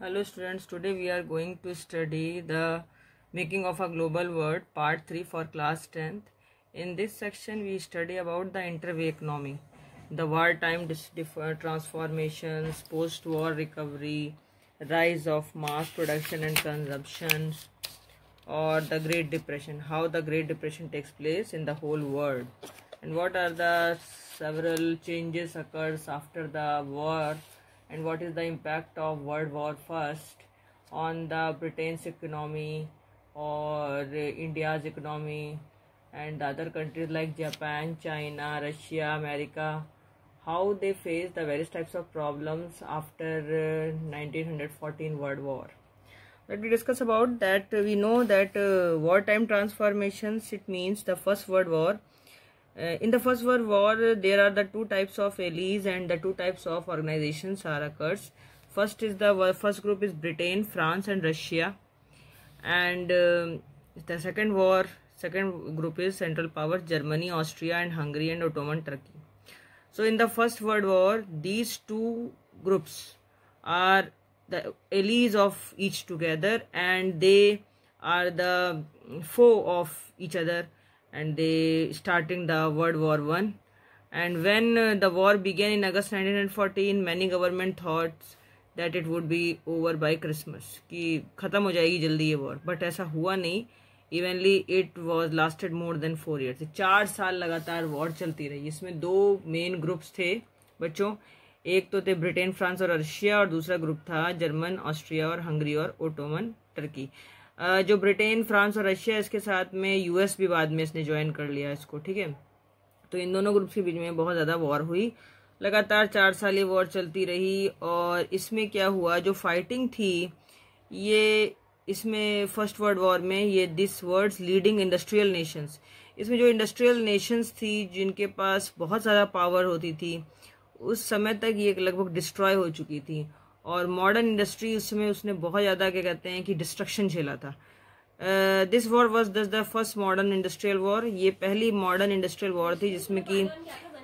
Hello students, today we are going to study the making of a global world part 3 for class 10th. In this section we study about the interway economy, the wartime transformations, post-war recovery, rise of mass production and consumption, or the Great Depression, how the Great Depression takes place in the whole world, and what are the several changes occurs after the war, and what is the impact of World War First on the Britain's economy or India's economy and other countries like Japan, China, Russia, America, how they face the various types of problems after 1914 World War. Let me discuss about that. We know that wartime transformations, it means the First World War. In the First World War, there are the two types of allies and the two types of organizations are occurs. First group is Britain, France, and Russia, and the second group is Central Powers, Germany, Austria, and Hungary, and Ottoman Turkey. So in the First World War, these two groups are the allies of each together, and they are the foe of each other, and they starting the World War I. And when the war began in August 1914, many government thought that it would be over by Christmas, कि खत्म हो जाएगी जल्दी ये war, but ऐसा हुआ नहीं. Evenly it was lasted more than 4 years. 4 साल लगातार वॉर चलती रही. इसमें दो मेन ग्रुप्स थे बच्चों, एक तो थे ब्रिटेन, फ्रांस और रशिया, और दूसरा ग्रुप था जर्मन, ऑस्ट्रिया और हंगरी और ओटोमन टर्की. जो ब्रिटेन, फ्रांस और रशिया, इसके साथ में यूएस भी बाद में इसने ज्वाइन कर लिया इसको, ठीक है. तो इन दोनों ग्रुप्स के बीच में बहुत ज़्यादा वॉर हुई. लगातार 4 साल ये वॉर चलती रही. और इसमें क्या हुआ, जो फाइटिंग थी ये इसमें फर्स्ट वर्ल्ड वॉर में, ये this words leading industrial Nations, इसमें जो इंडस्ट्रियल नेशंस थी जिनके पास बहुत ज़्यादा पावर होती थी, उस समय तक ये लगभग डिस्ट्रॉय हो चुकी थी. और मॉडर्न इंडस्ट्री उसमें उसने बहुत ज़्यादा क्या कहते हैं कि डिस्ट्रक्शन झेला था. This war was the first modern industrial war. ये पहली मॉडर्न इंडस्ट्रियल वॉर थी जिसमें कि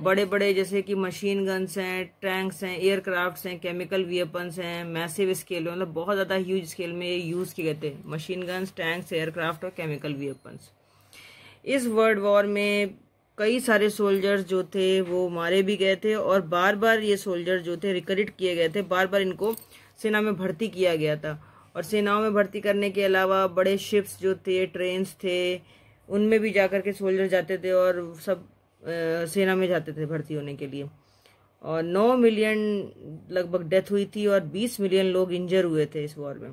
बड़े बड़े जैसे कि मशीन गन्स हैं, टैंक्स हैं, एयरक्राफ्ट्स हैं, केमिकल वेपन्स हैं, मैसिव स्केल में, मतलब बहुत ज़्यादा ह्यूज स्केल में ये यूज़ किए गए थे. मशीन गन्स, टैंक्स, एयरक्राफ्ट और केमिकल वेपन्स. इस वर्ल्ड वॉर में कई सारे सोल्जर्स जो थे वो मारे भी गए थे, और बार बार ये सोल्जर जो थे रिक्रूट किए गए थे, बार बार इनको सेना में भर्ती किया गया था. और सेनाओं में भर्ती करने के अलावा बड़े शिप्स जो थे, ट्रेन्स थे, उनमें भी जाकर के सोल्जर जाते थे और सब सेना में जाते थे भर्ती होने के लिए. और 9 मिलियन लगभग डेथ हुई थी और 20 मिलियन लोग इंजर हुए थे इस वॉर में.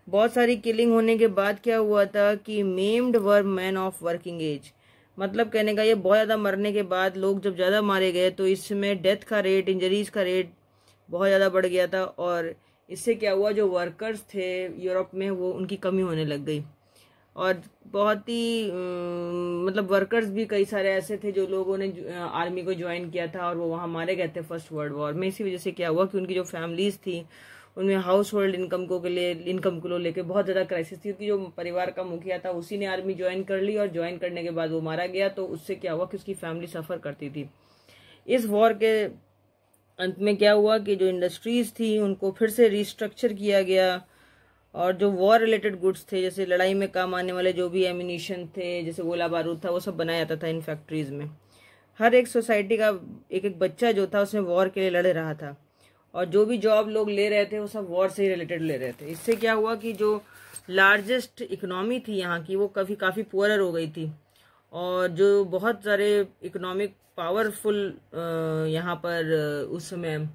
बहुत सारी किलिंग होने के बाद क्या हुआ था कि maimed were man of working age, मतलब कहने का ये बहुत ज़्यादा मरने के बाद लोग जब ज़्यादा मारे गए तो इसमें डेथ का रेट, इंजरीज का रेट बहुत ज़्यादा बढ़ गया था. और इससे क्या हुआ, जो वर्कर्स थे यूरोप में वो उनकी कमी होने लग गई. और बहुत ही मतलब वर्कर्स भी कई सारे ऐसे थे जो लोगों ने आर्मी को ज्वाइन किया था और वो वहाँ मारे गए थे फर्स्ट वर्ल्ड वॉर में. इसी वजह से क्या हुआ कि उनकी जो फैमिलीज थी उनमें हाउस होल्ड इनकम को लेके बहुत ज़्यादा क्राइसिस थी, क्योंकि जो परिवार का मुखिया था उसी ने आर्मी ज्वाइन कर ली, और ज्वाइन करने के बाद वो मारा गया. तो उससे क्या हुआ कि उसकी फैमिली सफ़र करती थी. इस वॉर के अंत में क्या हुआ कि जो इंडस्ट्रीज थी उनको फिर से रिस्ट्रक्चर किया गया, और जो वॉर रिलेटेड गुड्स थे, जैसे लड़ाई में काम आने वाले जो भी एम्यूनिशन थे, जैसे गोला बारूद था, वो सब बनाया जाता था इन फैक्ट्रीज में. हर एक सोसाइटी का एक एक बच्चा जो था उसमें वॉर के लिए लड़ रहा था, और जो भी जॉब लोग ले रहे थे वो सब वॉर से ही रिलेटेड ले रहे थे. इससे क्या हुआ कि जो लार्जेस्ट इकोनॉमी थी यहाँ की वो काफ़ी पुअरर हो गई थी, और जो बहुत सारे इकोनॉमिक पावरफुल यहाँ पर उस समय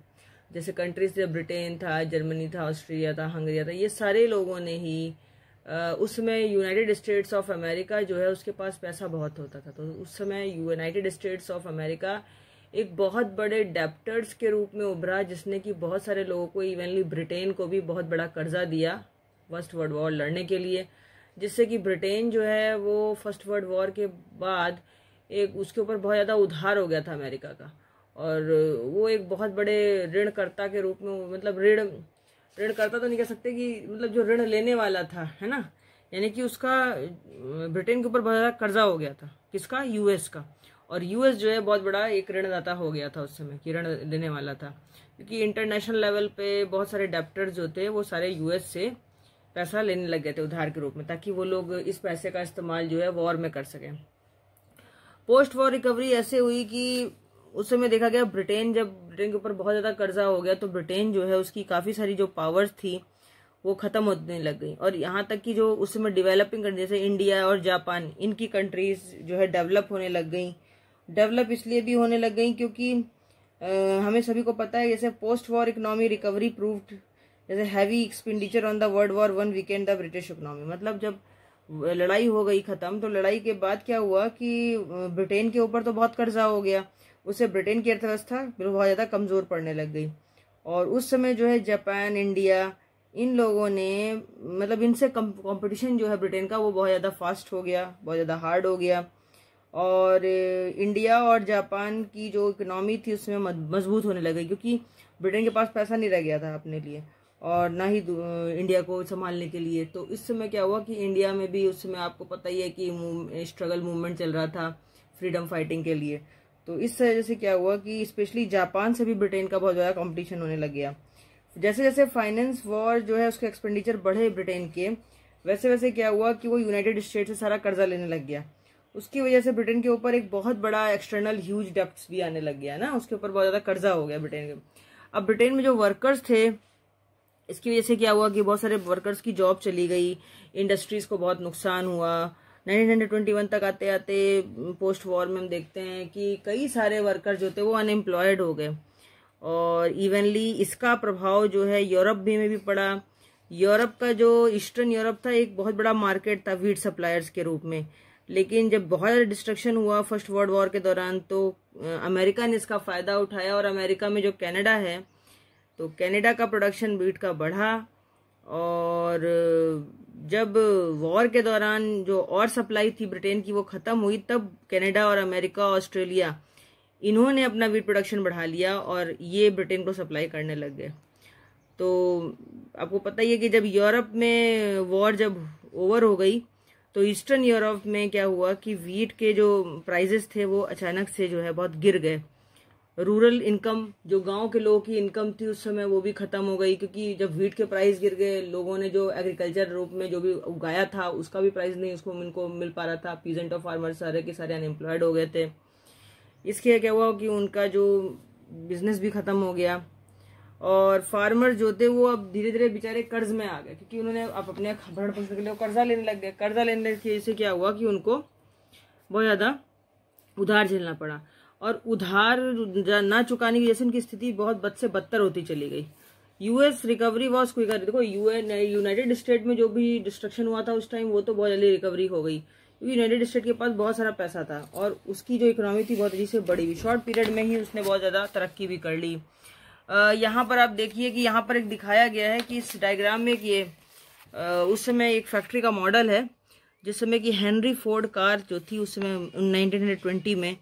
जैसे कंट्रीज थे, ब्रिटेन था, जर्मनी था, ऑस्ट्रिया था, हंगरी था, ये सारे लोगों ने ही उस समय यूनाइटेड स्टेट्स ऑफ अमेरिका जो है उसके पास पैसा बहुत होता था. तो उस समय यूनाइटेड स्टेट्स ऑफ अमेरिका एक बहुत बड़े डेप्टर्स के रूप में उभरा, जिसने कि बहुत सारे लोगों को, इवनली ब्रिटेन को भी बहुत बड़ा कर्जा दिया फर्स्ट वर्ल्ड वॉर लड़ने के लिए, जिससे कि ब्रिटेन जो है वो फर्स्ट वर्ल्ड वॉर के बाद एक उसके ऊपर बहुत ज़्यादा उधार हो गया था अमेरिका का, और वो एक बहुत बड़े ऋणकर्ता के रूप में, मतलब ऋणकर्ता तो नहीं कह सकते कि मतलब जो ऋण लेने वाला था, है ना, यानी कि उसका ब्रिटेन के ऊपर बहुत ज़्यादा कर्जा हो गया था. किसका? यूएस का. और यूएस जो है बहुत बड़ा एक ऋणदाता हो गया था उस समय, कि ऋण देने वाला था. क्योंकि इंटरनेशनल लेवल पे बहुत सारे डेप्टर्स जो थे वो सारे यूएस से पैसा लेने लग गए थे उधार के रूप में, ताकि वो लोग इस पैसे का इस्तेमाल जो है वॉर में कर सकें। पोस्ट वॉर रिकवरी ऐसे हुई कि उस समय देखा गया ब्रिटेन के ऊपर बहुत ज्यादा कर्जा हो गया, तो ब्रिटेन जो है उसकी काफी सारी जो पावर्स थी वो खत्म होने लग गई, और यहाँ तक कि जो उस समय डेवलपिंग कंट्री जैसे इंडिया और जापान, इनकी कंट्रीज जो है डेवलप होने लग गई। डेवलप इसलिए भी होने लग गई क्योंकि हमें सभी को पता है जैसे post war economy recovery proved जैसे heavy expenditure on the World War One weakened the British economy. मतलब जब लड़ाई हो गई खत्म, तो लड़ाई के बाद क्या हुआ कि ब्रिटेन के ऊपर तो बहुत कर्जा हो गया, उससे ब्रिटेन की अर्थव्यवस्था बहुत ज्यादा कमजोर पड़ने लग गई। और उस समय जो है जापान, इंडिया, इन लोगों ने मतलब इनसे कंपटीशन जो है ब्रिटेन का वो बहुत ज्यादा फास्ट हो गया, बहुत ज्यादा हार्ड हो गया। और इंडिया और जापान की जो इकोनॉमी थी उसमें मजबूत होने लग गई, क्योंकि ब्रिटेन के पास पैसा नहीं रह गया था अपने लिए और ना ही इंडिया को संभालने के लिए। तो इस समय क्या हुआ कि इंडिया में भी उस समय आपको पता ही है कि स्ट्रगल मूवमेंट चल रहा था फ्रीडम फाइटिंग के लिए। तो इस वजह से क्या हुआ कि स्पेशली जापान से भी ब्रिटेन का बहुत ज़्यादा कंपटीशन होने लग गया। जैसे जैसे फाइनेंस वॉर जो है उसके एक्सपेंडिचर बढ़े ब्रिटेन के, वैसे वैसे क्या हुआ कि वो यूनाइटेड स्टेट से सारा कर्जा लेने लग गया। उसकी वजह से ब्रिटेन के ऊपर एक बहुत बड़ा एक्सटर्नल ह्यूज डेप्ट्स भी आने लग गया ना, उसके ऊपर बहुत ज़्यादा कर्जा हो गया ब्रिटेन के। अब ब्रिटेन में जो वर्कर्स थे, इसकी वजह से क्या हुआ कि बहुत सारे वर्कर्स की जॉब चली गई, इंडस्ट्रीज को बहुत नुकसान हुआ। 1921 तक आते आते पोस्ट वॉर में हम देखते हैं कि कई सारे वर्कर जो थे वो अनएम्प्लॉयड हो गए, और इवनली इसका प्रभाव जो है यूरोप में भी पड़ा। यूरोप का जो ईस्टर्न यूरोप था एक बहुत बड़ा मार्केट था वीट सप्लायर्स के रूप में, लेकिन जब बहुत ज़्यादा डिस्ट्रक्शन हुआ फर्स्ट वर्ल्ड वॉर के दौरान, तो अमेरिका ने इसका फायदा उठाया, और अमेरिका में जो कनाडा है तो कनाडा का प्रोडक्शन वीट का बढ़ा। और जब वॉर के दौरान जो और सप्लाई थी ब्रिटेन की वो खत्म हुई, तब कनाडा और अमेरिका, ऑस्ट्रेलिया, इन्होंने अपना वीट प्रोडक्शन बढ़ा लिया और ये ब्रिटेन को सप्लाई करने लग गए। तो आपको पता ही है कि जब यूरोप में वॉर जब ओवर हो गई, तो ईस्टर्न यूरोप में क्या हुआ कि वीट के जो प्राइजेस थे वो अचानक से जो है बहुत गिर गए। रूरल इनकम, जो गांव के लोगों की इनकम थी उस समय, वो भी खत्म हो गई, क्योंकि जब वीट के प्राइस गिर गए, लोगों ने जो एग्रीकल्चर रूप में जो भी उगाया था उसका भी प्राइस नहीं उसको इनको मिल पा रहा था। पीजेंट और फार्मर सारे के सारे अनएम्प्लॉयड हो गए थे। इसके क्या हुआ कि उनका जो बिजनेस भी खत्म हो गया, और फार्मर जो थे वो अब धीरे धीरे बेचारे कर्ज में आ गए, क्योंकि उन्होंने अब अपने भरण पोषण के लिए कर्जा लेने लग गए। कर्जा लेने की वजह से क्या हुआ कि उनको बहुत ज्यादा उधार झेलना पड़ा, और उधार ना चुकाने की वजह से उनकी स्थिति बहुत बद से बदतर होती चली गई। US recovery was quicker. देखो यूनाइटेड स्टेट में जो भी डिस्ट्रक्शन हुआ था उस टाइम, वो तो बहुत जल्दी रिकवरी हो गई, क्योंकि यूनाइटेड स्टेट के पास बहुत सारा पैसा था और उसकी जो इकोनॉमी थी बहुत तेजी से बढ़ी हुई, शॉर्ट पीरियड में ही उसने बहुत ज्यादा तरक्की भी कर ली। यहाँ पर आप देखिए कि यहाँ पर एक दिखाया गया है कि इस डायग्राम में कि उस समय एक फैक्ट्री का मॉडल है, जिस समय की हेनरी फोर्ड कार जो थी उस समय 1920 में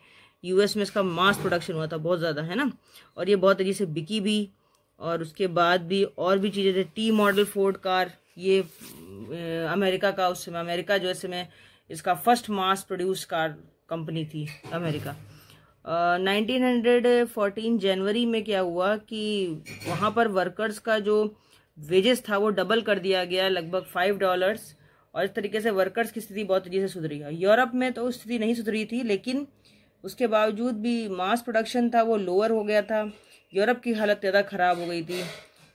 यूएस में इसका मास प्रोडक्शन हुआ था बहुत ज़्यादा, है ना, और ये बहुत तेजी से बिकी भी। और उसके बाद भी और भी चीज़ें थे, टी मॉडल फोर्ड कार, ये अमेरिका का, उस समय अमेरिका जो है समय इसका first mass produce car company थी अमेरिका। 1914 जनवरी में क्या हुआ कि वहाँ पर वर्कर्स का जो वेजेस था वो डबल कर दिया गया, लगभग $5, और इस तरीके से वर्कर्स की स्थिति बहुत तेजी से सुधरी है। यूरोप में तो स्थिति नहीं सुधरी थी, लेकिन उसके बावजूद भी मास प्रोडक्शन था वो लोअर हो गया था। यूरोप की हालत ज़्यादा ख़राब हो गई थी।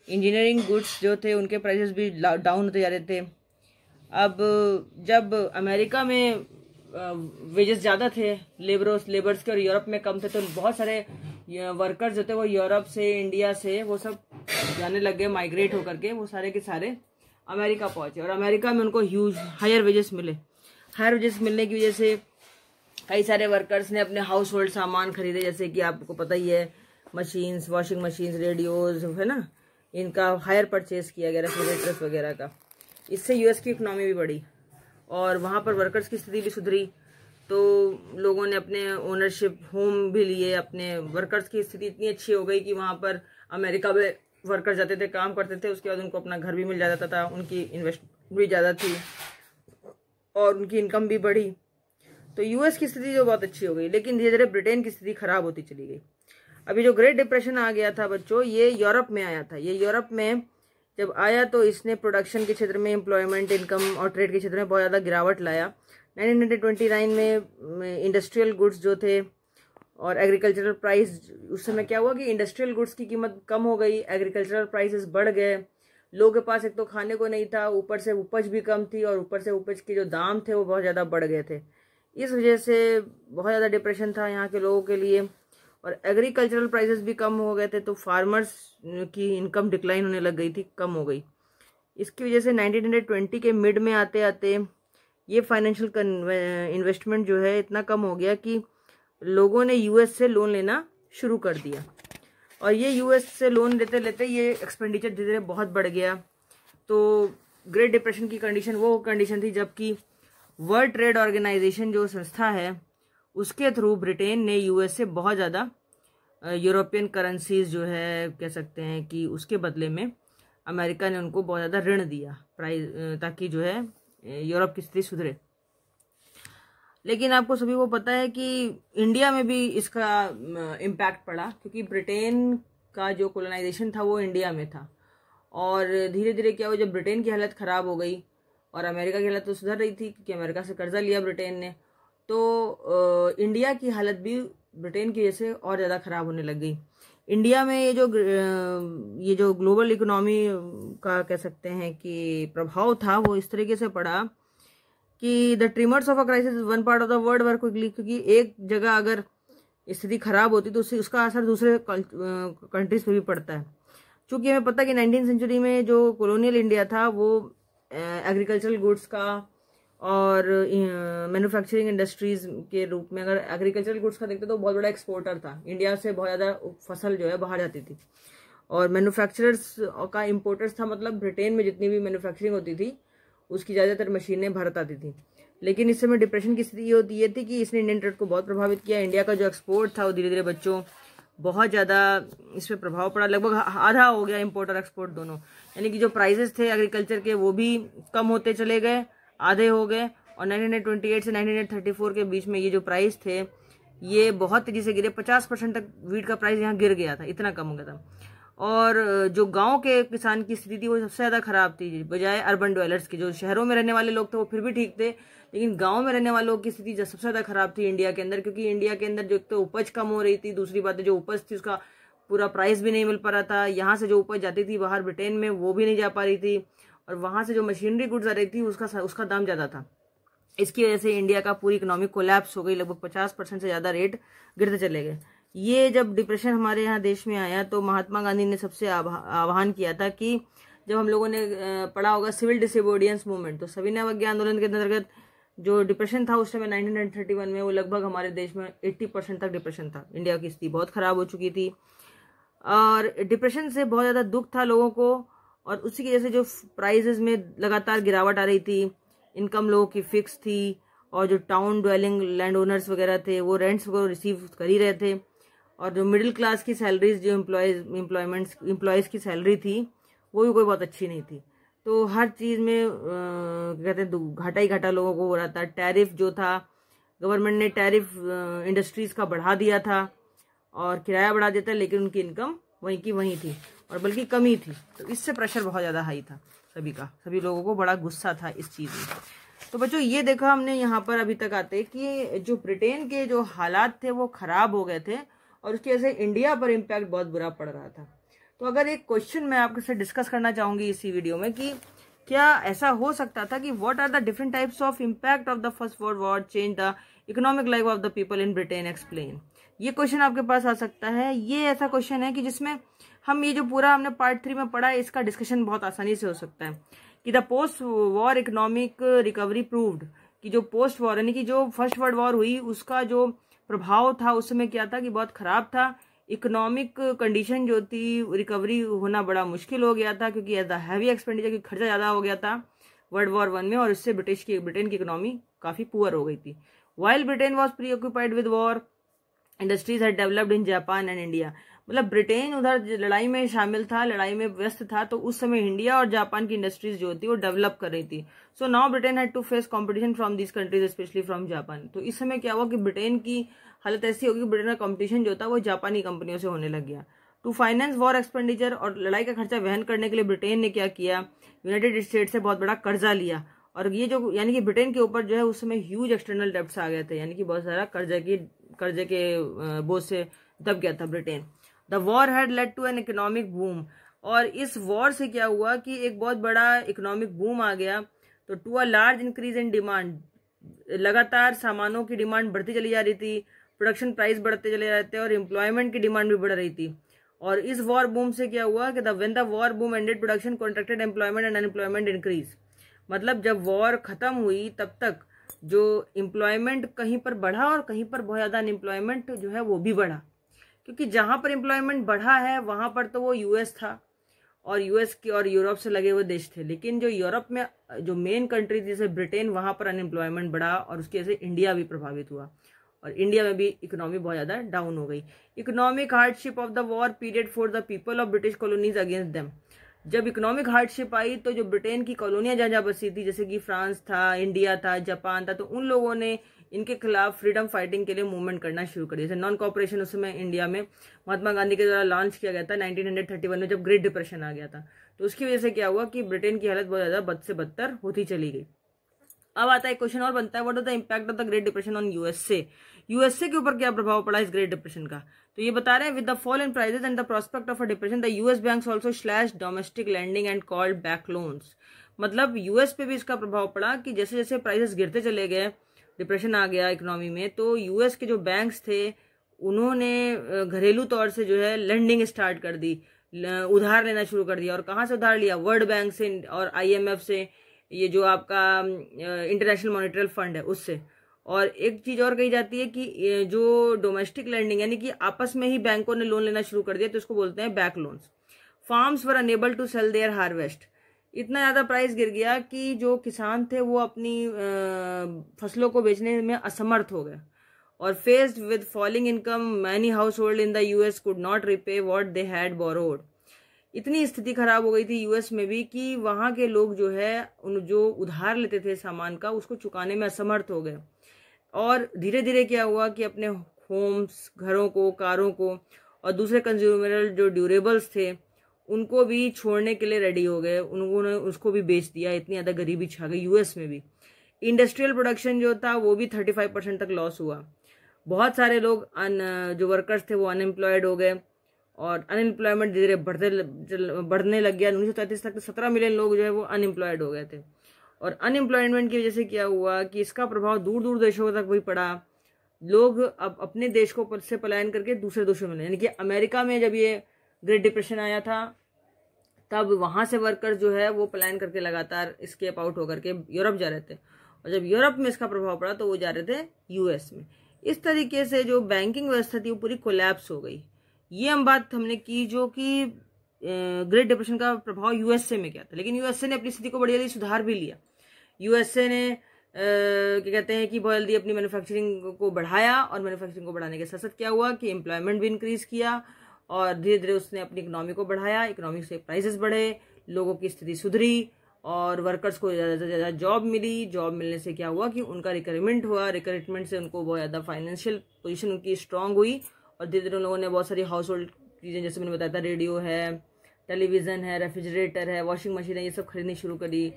इंजीनियरिंग गुड्स जो थे उनके प्राइसेस भी डाउन होते जा रहे थे। अब जब अमेरिका में वेजेस ज़्यादा थे लेबर्स के और यूरोप में कम थे, तो बहुत सारे वर्कर्स जो थे वो यूरोप से, इंडिया से, वो सब जाने लग गए, माइग्रेट होकर के वो सारे के सारे अमेरिका पहुंचे, और अमेरिका में उनको ह्यूज हायर वेजेस मिले। हायर वेजेस मिलने की वजह से कई सारे वर्कर्स ने अपने हाउस होल्ड सामान खरीदे, जैसे कि आपको पता ही है मशीन्स, वॉशिंग मशीन्स, रेडियोज, है ना, इनका हायर परचेज किया गया, रेफ्रिजरेटर्स वगैरह का। इससे यूएस की इकोनॉमी भी बढ़ी और वहाँ पर वर्कर्स की स्थिति भी सुधरी, तो लोगों ने अपने ओनरशिप होम भी लिए। अपने वर्कर्स की स्थिति इतनी अच्छी हो गई कि वहाँ पर अमेरिका में वर्कर जाते थे, काम करते थे, उसके बाद उनको अपना घर भी मिल जाता था, उनकी इन्वेस्टमेंट भी ज़्यादा थी और उनकी इनकम भी बढ़ी। तो यूएस की स्थिति जो बहुत अच्छी हो गई, लेकिन धीरे धीरे ब्रिटेन की स्थिति खराब होती चली गई। अभी जो ग्रेट डिप्रेशन आ गया था बच्चों, ये यूरोप में आया था। ये यूरोप में जब आया तो इसने प्रोडक्शन के क्षेत्र में, एम्प्लॉयमेंट, इनकम और ट्रेड के क्षेत्र में बहुत ज़्यादा गिरावट लाया। 1929 में इंडस्ट्रियल गुड्स जो थे और एग्रीकल्चरल प्राइस, उस समय क्या हुआ कि इंडस्ट्रियल गुड्स की कीमत कम हो गई, एग्रीकल्चरल प्राइसेस बढ़ गए। लोगों के पास एक तो खाने को नहीं था, ऊपर से उपज भी कम थी, और ऊपर से उपज के जो दाम थे वो बहुत ज़्यादा बढ़ गए थे। इस वजह से बहुत ज़्यादा डिप्रेशन था यहाँ के लोगों के लिए, और एग्रीकल्चरल प्राइसेस भी कम हो गए थे, तो फार्मर्स की इनकम डिक्लाइन होने लग गई थी, कम हो गई। इसकी वजह से 1920 के मिड में आते आते ये फाइनेंशियल इन्वेस्टमेंट जो है इतना कम हो गया कि लोगों ने यूएस से लोन लेना शुरू कर दिया, और ये यूएस से लोन लेते लेते ये एक्सपेंडिचर धीरे धीरे बहुत बढ़ गया। तो ग्रेट डिप्रेशन की कंडीशन वो कंडीशन थी जबकि वर्ल्ड ट्रेड ऑर्गेनाइजेशन जो संस्था है उसके थ्रू ब्रिटेन ने यूएस से बहुत ज़्यादा यूरोपियन करेंसीज जो है कह सकते हैं कि उसके बदले में अमेरिका ने उनको बहुत ज़्यादा ऋण दिया प्राइस, ताकि जो है यूरोप की स्थिति सुधरे। लेकिन आपको सभी को पता है कि इंडिया में भी इसका इम्पैक्ट पड़ा, क्योंकि ब्रिटेन का जो कोलोनाइजेशन था वो इंडिया में था, और धीरे धीरे क्या हुआ, जब ब्रिटेन की हालत ख़राब हो गई और अमेरिका की हालत तो सुधर रही थी क्योंकि अमेरिका से कर्जा लिया ब्रिटेन ने, तो इंडिया की हालत भी ब्रिटेन की वजह से और ज़्यादा ख़राब होने लग गई। इंडिया में ये जो ग्लोबल इकोनॉमी का कह सकते हैं कि प्रभाव था वो इस तरीके से पड़ा कि the trimmers of a crisis one part of the world work quickly, क्योंकि एक जगह अगर स्थिति खराब होती तो उसका असर दूसरे कंट्रीज पे भी पड़ता है। चूंकि हमें पता है कि 19वीं सेंचुरी में जो कॉलोनियल इंडिया था वो एग्रीकल्चरल गुड्स का और मैन्युफैक्चरिंग इंडस्ट्रीज के रूप में, अगर एग्रीकल्चरल गुड्स का देखते तो बहुत बड़ा एक्सपोर्टर था, इंडिया से बहुत ज़्यादा फसल जो है बाहर जाती थी, और मैन्युफैक्चरर्स का इम्पोर्टर्स था, मतलब ब्रिटेन में जितनी भी मैन्युफैक्चरिंग होती थी उसकी ज़्यादातर मशीनें भारत आती थी। लेकिन इस समय डिप्रेशन की स्थिति होती ये थी कि इसने इंडियन ट्रेड को बहुत प्रभावित किया। इंडिया का जो एक्सपोर्ट था वो धीरे धीरे बच्चों बहुत ज़्यादा इस पर प्रभाव पड़ा, लगभग आधा हो गया इम्पोर्ट और एक्सपोर्ट दोनों, यानी कि जो प्राइसेस थे एग्रीकल्चर के वो भी कम होते चले गए, आधे हो गए, और 1928 से 1934 के बीच में ये जो प्राइस थे ये बहुत तेजी से गिरे, 50% तक वीट का प्राइस यहाँ गिर गया था, इतना कम हो गया था। और जो गांव के किसान की स्थिति थी वो सबसे ज़्यादा खराब थी बजाय अर्बन डवेलर्स की। जो शहरों में रहने वाले लोग थे वो फिर भी ठीक थे, लेकिन गांव में रहने वालों की स्थिति सबसे ज़्यादा खराब थी इंडिया के अंदर, क्योंकि इंडिया के अंदर जो तो उपज कम हो रही थी, दूसरी बात है जो उपज थी उसका पूरा प्राइस भी नहीं मिल पा रहा था। यहाँ से जो उपज जाती थी बाहर ब्रिटेन में वो भी नहीं जा पा रही थी, और वहाँ से जो मशीनरी गुड्स आ रही थी उसका दाम ज़्यादा था। इसकी वजह से इंडिया का पूरी इकोनॉमी कोलैप्स हो गई, लगभग 50% से ज़्यादा रेट गिरते चले गए। ये जब डिप्रेशन हमारे यहाँ देश में आया तो महात्मा गांधी ने सबसे आह्वान किया था कि जब हम लोगों ने पढ़ा होगा सिविल डिसोबीडियंस मूवमेंट, तो सविनय अवज्ञा आंदोलन के अंतर्गत जो डिप्रेशन था उस समय 1931 में, वो लगभग हमारे देश में 80% तक डिप्रेशन था। इंडिया की स्थिति बहुत खराब हो चुकी थी और डिप्रेशन से बहुत ज़्यादा दुख था लोगों को, और उसी की वजह से जो प्राइजेज में लगातार गिरावट आ रही थी, इनकम लोगों की फिक्स थी, और जो टाउन ड्वेलिंग लैंड ओनर्स वगैरह थे वो रेंट्स को रिसीव कर ही रहे थे, और जो मिडिल क्लास की सैलरीज, जो एम्प्लॉयज़ की सैलरी थी वो भी कोई बहुत अच्छी नहीं थी। तो हर चीज़ में कहते हैं घाटा ही घाटा लोगों को हो रहा था। टैरिफ जो था, गवर्नमेंट ने टैरिफ इंडस्ट्रीज़ का बढ़ा दिया था और किराया बढ़ा देता, लेकिन उनकी इनकम वहीं की वहीं थी और बल्कि कमी थी, तो इससे प्रेशर बहुत ज़्यादा हाई था सभी लोगों को बड़ा गुस्सा था इस चीज़ में। तो बच्चों ये देखा हमने यहाँ पर अभी तक आते कि जो ब्रिटेन के जो हालात थे वो खराब हो गए थे और उसकी वजह से इंडिया पर इम्पैक्ट बहुत बुरा पड़ रहा था। तो अगर एक क्वेश्चन मैं आपके साथ डिस्कस करना चाहूंगी इसी वीडियो में कि क्या ऐसा हो सकता था कि what are the different types of impact of the first world war change the economic life of the people in Britain, explain. ये क्वेश्चन आपके पास आ सकता है। ये ऐसा क्वेश्चन है कि जिसमें हम ये जो पूरा हमने पार्ट 3 में पढ़ा है इसका डिस्कशन बहुत आसानी से हो सकता है कि the post war economic recovery proved, कि जो पोस्ट वॉर यानी कि जो फर्स्ट वर्ल्ड वॉर हुई उसका जो प्रभाव था उस समय क्या था कि बहुत खराब था। इकोनॉमिक कंडीशन जो थी, रिकवरी होना बड़ा मुश्किल हो गया था क्योंकि एज द हैवी एक्सपेंडिचर की खर्चा ज़्यादा हो गया था वर्ल्ड वॉर 1 में, और इससे ब्रिटेन की इकोनॉमी काफ़ी पुअर हो गई थी। While Britain was pre occupied with war, industries had developed in Japan and India. मतलब ब्रिटेन उधर लड़ाई में शामिल था, लड़ाई में व्यस्त था, तो उस समय इंडिया और जापान की इंडस्ट्रीज जो थी वो डेवलप कर रही थी। So now Britain had to face competition from these countries specially from Japan. तो इस समय क्या हुआ कि ब्रिटेन की हालत ऐसी होगी, ब्रिटेन का कंपटीशन जो था वो जापानी कंपनियों से होने लग गया। टू फाइनेंस वॉर एक्सपेंडिचर, और लड़ाई का खर्चा वहन करने के लिए ब्रिटेन ने क्या किया, यूनाइटेड स्टेट्स से बहुत बड़ा कर्जा लिया। और ये जो यानी कि ब्रिटेन के ऊपर जो है उस समय ह्यूज एक्सटर्नल डेब्ट्स आ गए थे, यानी कि बहुत सारा कर्जे के बोझ से दब गया था Britain. The war had led to an economic boom, और इस वॉर से क्या हुआ कि एक बहुत बड़ा इकोनॉमिक बूम आ गया। तो to a large increase in demand, लगातार सामानों की डिमांड बढ़ती चली जा रही थी, प्रोडक्शन प्राइस बढ़ते चले जा रहे थे, और एम्प्लॉयमेंट की डिमांड भी बढ़ रही थी। और इस वॉर बूम से क्या हुआ कि when the war boom ended production contracted employment and unemployment increase. मतलब जब वॉर खत्म हुई तब तक जो एम्प्लॉयमेंट कहीं पर बढ़ा और कहीं पर बहुत ज्यादा अनएम्प्लॉयमेंट जो है वो भी बढ़ा, क्योंकि जहां पर एम्प्लॉयमेंट बढ़ा है वहां पर तो वो यूएस था और यूएस की और यूरोप से लगे हुए देश थे, लेकिन जो यूरोप में जो मेन कंट्री थी जैसे ब्रिटेन, वहां पर अनएम्प्लॉयमेंट बढ़ा और उसकी वजह से इंडिया भी प्रभावित हुआ और इंडिया में भी इकोनॉमी बहुत ज्यादा डाउन हो गई। Economic hardship of the war period for the people of British colonies against them. जब इकोनॉमिक हार्डशिप आई तो जो ब्रिटेन की कॉलोनियां जहां जहां बसी थी, जैसे कि फ्रांस था, इंडिया था, जापान था, तो उन लोगों ने इनके खिलाफ फ्रीडम फाइटिंग के लिए मूवमेंट करना शुरू कर दिया। जैसे नॉन कॉपरेशन उस समय इंडिया में महात्मा गांधी के द्वारा लॉन्च किया गया था 1931 में, जब ग्रेट डिप्रेशन आ गया था। तो उसकी वजह से क्या हुआ कि ब्रिटेन की हालत बहुत ज्यादा बद से बदतर होती चली गई। अब आता है क्वेश्चन और बनता है, what is the impact of the great depression on USA. USA के ऊपर क्या प्रभाव पड़ा इस ग्रेट डिप्रेशन का। तो ये बता रहे हैं, with the fall in prices and the prospect of a depression the US banks also slash domestic lending and called back loans. मतलब यूएस पे भी इसका प्रभाव पड़ा कि जैसे जैसे प्राइसेस गिरते चले गए, डिप्रेशन आ गया इकोनॉमी में, तो यूएस के जो बैंक्स थे उन्होंने घरेलू तौर से जो है लैंडिंग स्टार्ट कर दी, उधार लेना शुरू कर दिया। और कहाँ से उधार लिया, वर्ल्ड बैंक से और आईएमएफ से, ये जो आपका इंटरनेशनल मॉनेटरी फंड है उससे। और एक चीज और कही जाती है कि जो डोमेस्टिक लैंडिंग यानी कि आपस में ही बैंकों ने लोन लेना शुरू कर दिया, तो उसको बोलते हैं back loans. Farms were unable to sell their harvest. इतना ज्यादा प्राइस गिर गया कि जो किसान थे वो अपनी फसलों को बेचने में असमर्थ हो गए। और faced with falling income many house hold in the US could not repay what they had borrowed. इतनी स्थिति खराब हो गई थी यूएस में भी कि वहां के लोग जो है उन जो उधार लेते थे सामान का उसको चुकाने में असमर्थ हो गए। और धीरे धीरे क्या हुआ कि अपने होम्स, घरों को, कारों को और दूसरे कंज्यूमरल जो ड्यूरेबल्स थे उनको भी छोड़ने के लिए रेडी हो गए, उन्होंने उसको भी बेच दिया। इतनी ज्यादा गरीबी छा गई यूएस में भी। इंडस्ट्रियल प्रोडक्शन जो था वो भी 35% तक लॉस हुआ। बहुत सारे लोग जो वर्कर्स थे वो अनएम्प्लॉयड हो गए और अनएम्प्लॉयमेंट धीरे धीरे बढ़ने लग गया। 1933 तक 17 मिलियन लोग जो है वो अनएम्प्लॉयड हो गए थे। और अनएम्प्लॉयमेंट की वजह से क्या हुआ कि इसका प्रभाव दूर दूर देशों तक भी पड़ा। लोग अब अपने देश को से पलायन करके दूसरे देशों में, यानी कि अमेरिका में जब ये ग्रेट डिप्रेशन आया था तब वहां से वर्कर्स जो है वो पलायन करके लगातार स्केप आउट होकर के यूरोप जा रहे थे, और जब यूरोप में इसका प्रभाव पड़ा तो वो जा रहे थे यूएस में। इस तरीके से जो बैंकिंग व्यवस्था थी वो पूरी कोलैप्स हो गई। ये हम बात हमने की जो कि ग्रेट डिप्रेशन का प्रभाव यूएसए में क्या था, लेकिन यूएसए ने अपनी स्थिति को बड़ी जल्दी सुधार भी लिया। यूएसए ने क्या कहते हैं कि बहुत जल्दी अपनी मैन्युफैक्चरिंग को बढ़ाया, और मैन्युफैक्चरिंग को बढ़ाने के साथ साथ क्या हुआ कि एम्प्लॉयमेंट भी इंक्रीज किया और धीरे धीरे उसने अपनी इकोनॉमी को बढ़ाया। इकोनॉमी से प्राइसेस बढ़े, लोगों की स्थिति सुधरी और वर्कर्स को ज़्यादा से ज़्यादा जॉब मिली। जॉब मिलने से क्या हुआ कि उनका रिक्रूटमेंट हुआ, रिक्रूटमेंट से उनको बहुत ज़्यादा फाइनेंशियल पोजीशन उनकी स्ट्रांग हुई और धीरे धीरे उन लोगों ने बहुत सारी हाउस होल्ड चीज़ें, जैसे मैंने बताया था, रेडियो है, टेलीविज़न है, रेफ्रिजरेटर है, वॉशिंग मशीन है, ये सब खरीदनी शुरू करी।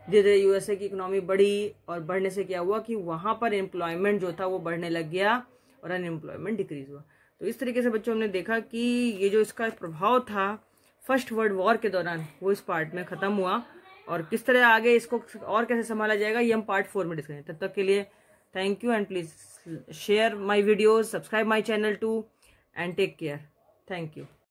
धीरे धीरे यूएसए की इकोनॉमी बढ़ी और बढ़ने से क्या हुआ कि वहाँ पर एम्प्लॉयमेंट जो था वो बढ़ने लग गया और अनएम्प्लॉयमेंट डिक्रीज हुआ। तो इस तरीके से बच्चों हमने देखा कि ये जो इसका प्रभाव था फर्स्ट वर्ल्ड वॉर के दौरान वो इस पार्ट में ख़त्म हुआ, और किस तरह आगे इसको और कैसे संभाला जाएगा ये हम पार्ट 4 में डिस्कस करेंगे। तब तक के लिए thank you and please share my videos, subscribe my channel too and take care. Thank you.